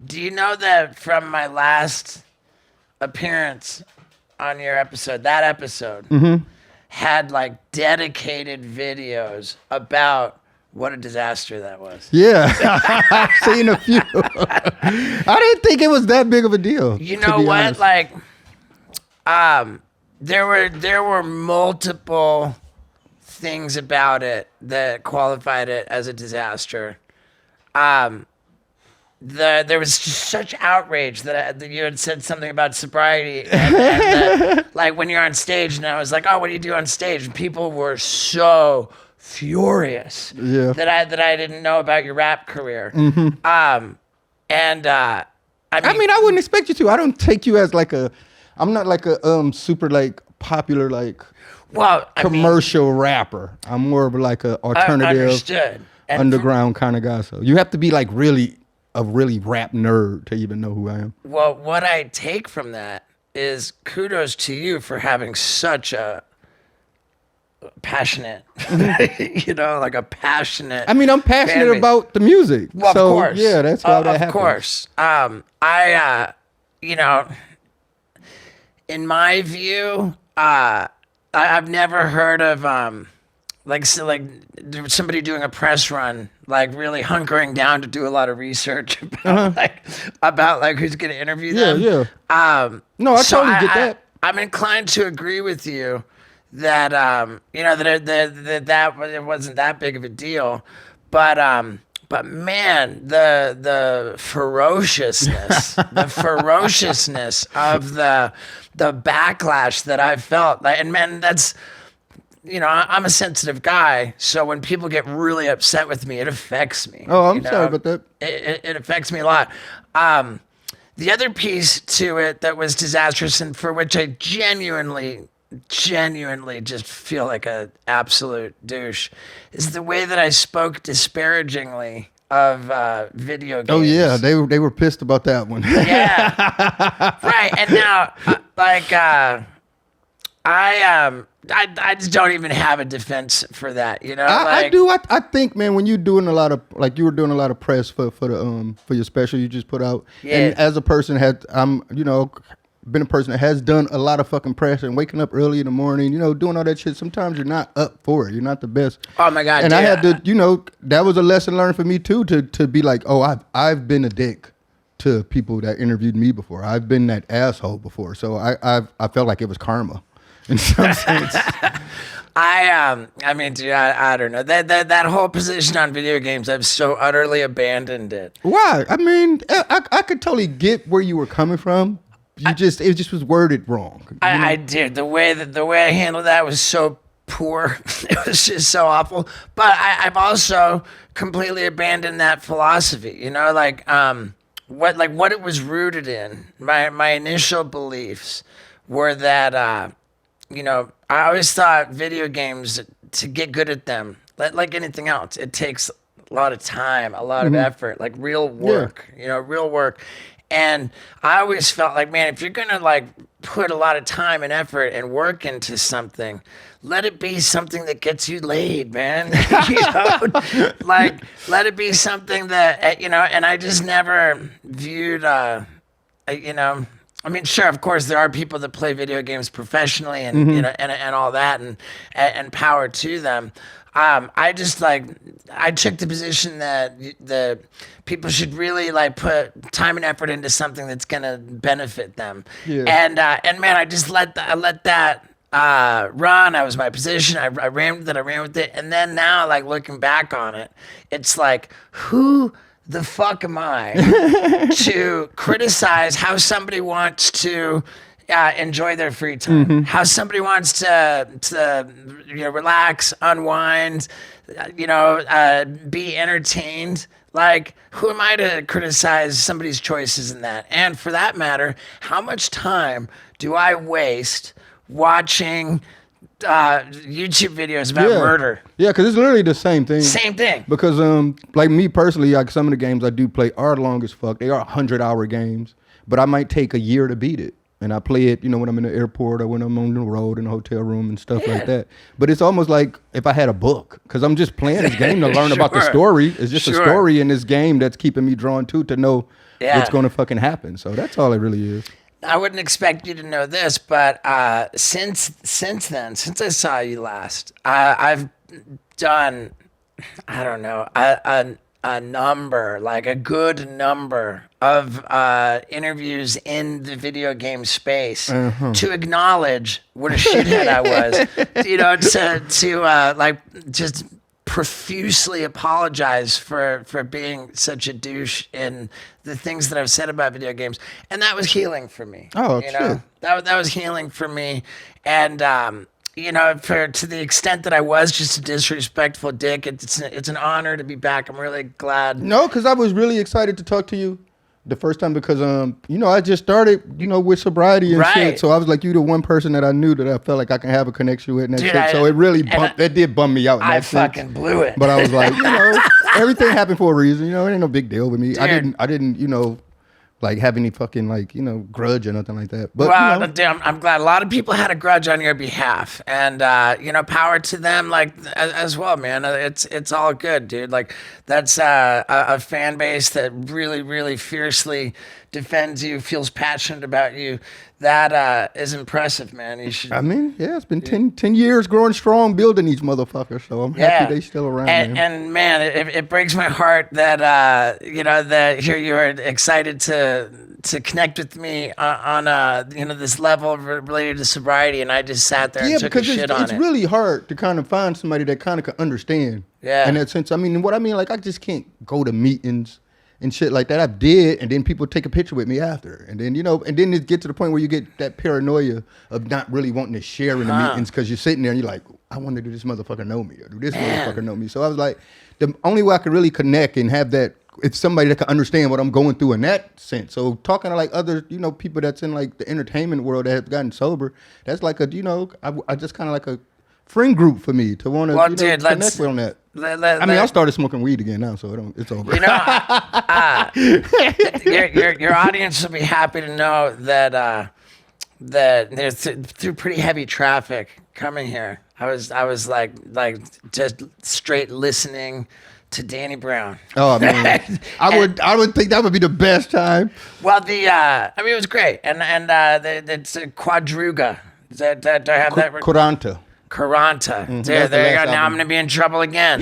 Do you know that from my last appearance on your episode, that episode had like dedicated videos about what a disaster that was? Yeah, I've seen a few. I didn't think it was that big of a deal. You know what? Honest. Like, there were multiple things about it that qualified it as a disaster. There was just such outrage that you had said something about sobriety, and like when you're on stage, and I was like, "Oh, what do you do on stage?" And people were so furious that I didn't know about your rap career. I mean, I wouldn't expect you to. I don't take you as I'm not like a super like popular like commercial rapper. I'm more of like a alternative, underground kind of guy. So you have to be like a really rap nerd to even know who I am. Well, what I take from that is kudos to you for having such a passionate, like a passionate. I mean, I'm passionate about the music. Well, so, of course. Yeah, that's how that happens. Of course. In my view, I've never heard of like somebody doing a press run, like really hunkering down to do a lot of research about who's going to interview them. Yeah. No, I totally get that. I'm inclined to agree with you that that it wasn't that big of a deal, but man, the ferociousness, the ferociousness of the backlash that I felt, and man, that's. I'm a sensitive guy, so when people get really upset with me, it affects me. Oh, I'm sorry about that. It affects me a lot. The other piece to it that was disastrous and for which I genuinely just feel like an absolute douche is the way that I spoke disparagingly of video games. Oh yeah, they were pissed about that one. Yeah, right. And now, I just don't even have a defense for that, I do. I think, man, when you're doing a lot of you were doing a lot of press for your special you just put out, and as a person been a person that has done a lot of fucking press and waking up early in the morning, doing all that shit. Sometimes you're not up for it. You're not the best. Oh my God! And I had to, that was a lesson learned for me too, to be like, oh, I've been a dick to people that interviewed me before. I've been that asshole before. So I felt like it was karma. In some sense. I mean, dude, I don't know. That whole position on video games, I've so utterly abandoned it. Why? I mean, I could totally get where you were coming from. It just was worded wrong. I did. The way I handled that was so poor. It was just so awful. But I've also completely abandoned that philosophy. What it was rooted in. My initial beliefs were that I always thought video games, to get good at them, like anything else, it takes a lot of time, a lot of effort, like real work, real work. And I always felt like, man, if you're going to put a lot of time and effort and work into something, let it be something that gets you laid, man. Let it be something that, and I just never viewed, I mean, sure, of course, there are people that play video games professionally and and all that, and power to them. I took the position that the people should really put time and effort into something that's gonna benefit them. Yeah. And man, I just let that run. I was my position. I ran with it, and then now, looking back on it, it's like, who the fuck am I to criticize how somebody wants to enjoy their free time, how somebody wants to relax, unwind, be entertained? Who am I to criticize somebody's choices in that? And for that matter, how much time do I waste watching YouTube videos about murder? Yeah, because it's literally the same thing. Same thing. Because me personally, some of the games I do play are long as fuck. They are 100-hour games, but I might take a year to beat it. And I play it, when I'm in the airport or when I'm on the road in a hotel room and stuff like that. But it's almost like if I had a book, because I'm just playing this game to learn about the story. It's just a story in this game that's keeping me drawn to know what's going to fucking happen. So that's all it really is. I wouldn't expect you to know this, but since then, since I saw you last, I've done, I don't know, a number, like a good number of interviews in the video game space to acknowledge what a shithead I was, you know, to like just profusely apologize for being such a douche in the things that I've said about video games, and that was healing for me. Oh, you know, that was healing for me, and you know, to the extent that I was just a disrespectful dick, it's an honor to be back. I'm really glad. No, because I was really excited to talk to you the first time because you know, I just started, you know, with sobriety and shit. So I was like, you the one person that I knew that I felt like I can have a connection with and that shit. So it really that did bum me out. I fucking blew it. But I was like, you know, everything happened for a reason. You know, it ain't no big deal with me. Dude. I didn't, you know, like have any fucking like, you know, grudge or nothing like that. But well, you know, I'm glad a lot of people had a grudge on your behalf, and you know, power to them, like as well, man. It's all good, dude. Like that's a fan base that really fiercely defends you, feels passionate about you. That is impressive, man. You should. I mean, yeah, it's been 10 years growing strong, building these motherfuckers. So I'm happy they still around. And man, it breaks my heart that you know, that here you are excited to connect with me on you know, this level related to sobriety, and I just sat there and took a shit on it. It's really hard to kind of find somebody that kind of can understand. Yeah. In that sense, I mean, what I mean, like I just can't go to meetings and shit like that. I did, and then people take a picture with me after, and then, you know, and then it get to the point where you get that paranoia of not really wanting to share in the meetings because you're sitting there and you're like, I wonder, do this motherfucker know me, or do this motherfucker know me? So I was like, the only way I could really connect and have that, it's somebody that can understand what I'm going through in that sense. So talking to like other, you know, people that's in like the entertainment world that have gotten sober, that's like a, you know, I just kind of like a friend group for me to want to connect with on that. I mean, I started smoking weed again now, so it's over. You know, your audience will be happy to know that they're through pretty heavy traffic coming here. I was like just straight listening to Danny Brown. Oh man, I would think that would be the best time. Well, I mean, it was great, and it's a quadruga. Do I have that? Quaranta. There you go. Now I'm gonna be in trouble again.